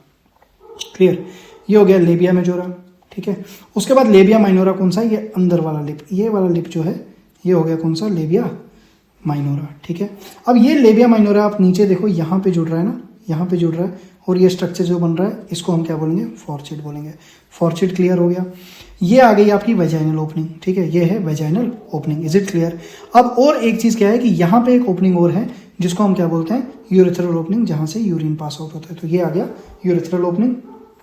क्लियर, ये हो गया लेबिया मेजोरा, ठीक है। उसके बाद लेबिया माइनोरा कौन सा, ये अंदर वाला लिप, ये वाला लिप जो है ये हो गया कौन सा, लेबिया माइनोरा, ठीक है। अब ये लेबिया माइनोरा आप नीचे देखो यहाँ पे जुड़ रहा है ना, यहाँ पे जुड़ रहा है, और ये स्ट्रक्चर जो बन रहा है इसको हम क्या बोलेंगे, फॉर्चिड बोलेंगे। फॉर्चिड क्लियर हो गया। ये आ गई आपकी वेजाइनल ओपनिंग, ठीक है, ये है vaginal opening. Is it clear? अब और एक चीज क्या है कि यहाँ पे एक ओपनिंग और है जिसको हम क्या बोलते हैं, यूरेथ्रल ओपनिंग, जहां से यूरिन पास आउट होता है। तो ये आ गया यूरेथ्रल ओपनिंग,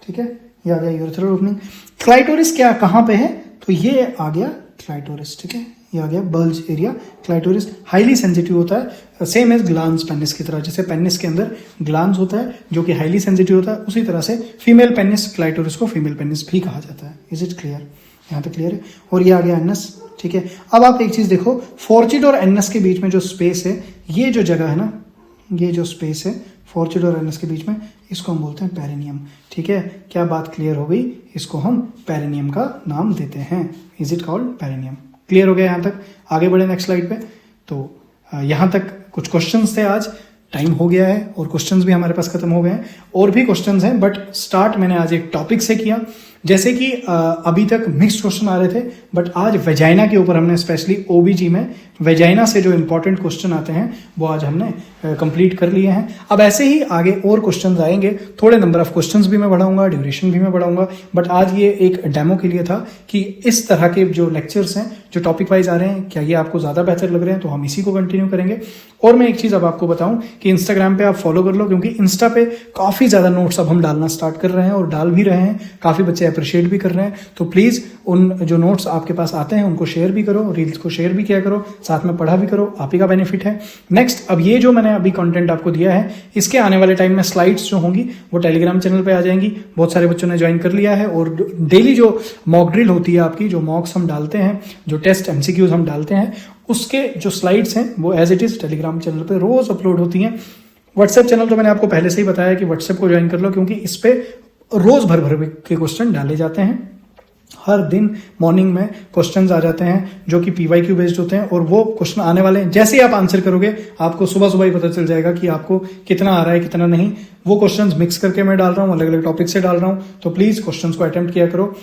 ठीक है, ये आ गया यूरेथ्रल ओपनिंग। क्लाइटोरिस क्या कहाँ पे है, तो ये आ गया क्लाइटोरिस, ठीक है, ये आ गया bulge area. Clitoris highly sensitive होता है, सेम एज ग्लांस पेनिस की तरह। जैसे पेनिस के अंदर ग्लांस होता है जो कि हाईली सेंसिटिव होता है, उसी तरह से फीमेल पेनिस, क्लाइटोरिस को फीमेल पेनिस भी कहा जाता है। Is it clear? यहाँ तक क्लियर है। और ये आ गया एनस, ठीक है। अब आप एक चीज देखो, फॉर्चिड और एनस के बीच में जो स्पेस है, ये जो जगह है ना, ये जो स्पेस है फॉर्चिड और एनस के बीच में, इसको हम बोलते हैं पेरिनियम, ठीक है। क्या बात क्लियर हो गई? इसको हम पेरिनियम का नाम देते हैं। Is it called perineum? Clear हो गया यहाँ तक? आगे बढ़े नेक्स्ट स्लाइड पे। तो यहाँ तक कुछ क्वेश्चंस थे। आज टाइम हो गया है और क्वेश्चंस भी हमारे पास खत्म हो गए हैं। और भी क्वेश्चंस हैं, बट स्टार्ट मैंने आज एक टॉपिक से किया। जैसे कि अभी तक मिक्स्ड क्वेश्चन आ रहे थे, बट आज वेजाइना के ऊपर हमने स्पेशली ओबीजी में वेजाइना से जो इंपॉर्टेंट क्वेश्चन आते हैं वो आज हमने कंप्लीट कर लिए हैं। अब ऐसे ही आगे और क्वेश्चंस आएंगे, थोड़े नंबर ऑफ क्वेश्चंस भी मैं बढ़ाऊंगा, ड्यूरेशन भी मैं बढ़ाऊंगा, बट आज ये एक डेमो के लिए था कि इस तरह के जो लेक्चर्स हैं, जो टॉपिक वाइज आ रहे हैं, क्या ये आपको ज्यादा बेहतर लग रहे हैं, तो हम इसी को कंटिन्यू करेंगे। और मैं एक चीज अब आपको बताऊं कि इंस्टाग्राम पे आप फॉलो कर लो, क्योंकि इंस्टा पे काफी ज्यादा नोट्स अब हम डालना स्टार्ट कर रहे हैं और डाल भी रहे हैं, काफी बच्चे अप्रिशिएट भी कर रहे हैं। तो प्लीज उन जो नोट्स आपके पास आते हैं उनको शेयर भी करो, रील्स को शेयर भी किया करो, साथ में पढ़ा भी करो, आप ही का बेनिफिट है। नेक्स्ट, अब ये जो मैंने अभी कंटेंट आपको दिया है, इसके आने वाले टाइम में स्लाइड्स जो होंगी वो टेलीग्राम चैनल पे आ जाएंगी। बहुत सारे बच्चों ने ज्वाइन कर लिया है और डेली जो मॉक ड्रिल होती है आपकी, जो मॉक्स हम डालते हैं, जो टेस्ट एमसीक्यूज हम डालते हैं, उसके जो स्लाइड्स हैं वो as it is Telegram channel पे रोज अपलोड होती हैं। व्हाट्सएप चैनल तो मैंने आपको पहले से ही बताया कि व्हाट्सएप को ज्वाइन कर लो, क्योंकि इस पे रोज भर भर के क्वेश्चन डाले जाते हैं। हर दिन मॉर्निंग में क्वेश्चंस आ जाते हैं जो कि पीवाईक्यू बेस्ड होते हैं, और वो क्वेश्चन आने वाले हैं। जैसे ही आप आंसर करोगे आपको सुबह सुबह ही पता चल जाएगा कि आपको कितना आ रहा है कितना नहीं। वो क्वेश्चंस मिक्स करके मैं डाल रहा हूँ, अलग अलग टॉपिक से डाल रहा हूँ, तो प्लीज क्वेश्चंस को अटेम्प्ट किया करो।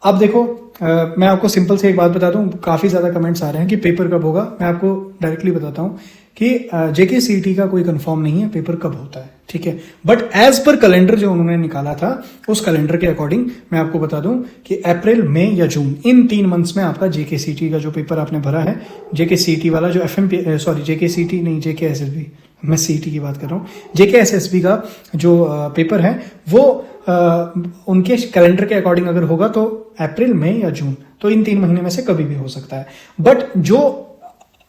अब देखो, मैं आपको सिंपल से एक बात बता दूं, काफी ज्यादा कमेंट्स आ रहे हैं कि पेपर कब होगा। मैं आपको डायरेक्टली बताता हूं कि जेकेसीटी का कोई कंफर्म नहीं है पेपर कब होता है, ठीक है। बट एज पर कैलेंडर जो उन्होंने निकाला था, उस कैलेंडर के अकॉर्डिंग मैं आपको बता दूं कि अप्रैल, मई या जून, इन 3 मंथ्स में आपका जेकेसीटी का जो पेपर आपने भरा है, जेकेसीटी वाला जो जेकेसीटी नहीं, जेकेएसएसबी, मैं सीटी की बात कर रहा हूँ, जेकेएसएसबी का जो पेपर है वो उनके कैलेंडर के अकॉर्डिंग अगर होगा तो अप्रैल, मई या जून, तो इन 3 महीने में से कभी भी हो सकता है। बट जो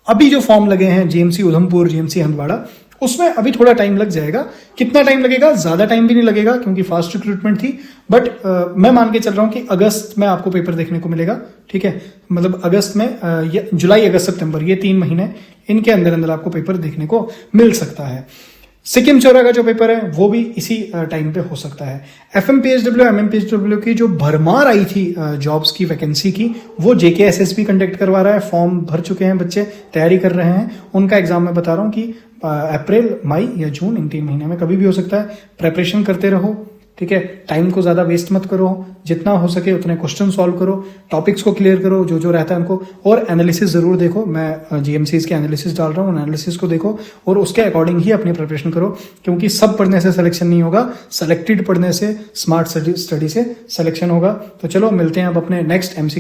अभी जो फॉर्म लगे हैं जेएमसी उधमपुर, जेएमसी हंदवाड़ा, उसमें अभी थोड़ा टाइम लग जाएगा। कितना टाइम लगेगा? ज्यादा टाइम भी नहीं लगेगा, क्योंकि फास्ट रिक्रूटमेंट थी। बट मैं मान के चल रहा हूं कि अगस्त में आपको पेपर देखने को मिलेगा, ठीक है। मतलब अगस्त में, जुलाई, अगस्त, सितंबर, ये 3 महीने, इनके अंदर अंदर आपको पेपर देखने को मिल सकता है। सिक्किम चौरा का जो पेपर है वो भी इसी टाइम पे हो सकता है। एफएमपीएचडब्ल्यू, एमएमपीएचडब्ल्यू की जो भरमार आई थी जॉब्स की वैकेंसी की, वो जेकेएसएसबी कंडक्ट करवा रहा है। फॉर्म भर चुके हैं बच्चे, तैयारी कर रहे हैं। उनका एग्जाम मैं बता रहा हूँ कि अप्रैल, मई या जून, इन 3 महीने में कभी भी हो सकता है। प्रेपरेशन करते रहो, ठीक है। टाइम को ज्यादा वेस्ट मत करो, जितना हो सके उतने क्वेश्चन सॉल्व करो, टॉपिक्स को क्लियर करो जो जो रहता है उनको, और एनालिसिस जरूर देखो। मैं जीएमसीज के एनालिसिस डाल रहा हूँ, एनालिसिस को देखो और उसके अकॉर्डिंग ही अपनी प्रिपरेशन करो, क्योंकि सब पढ़ने से सिलेक्शन नहीं होगा, सेलेक्टेड पढ़ने से, स्मार्ट स्टडी से सिलेक्शन होगा। तो चलो मिलते हैं अब अपने नेक्स्ट एमसीक्यू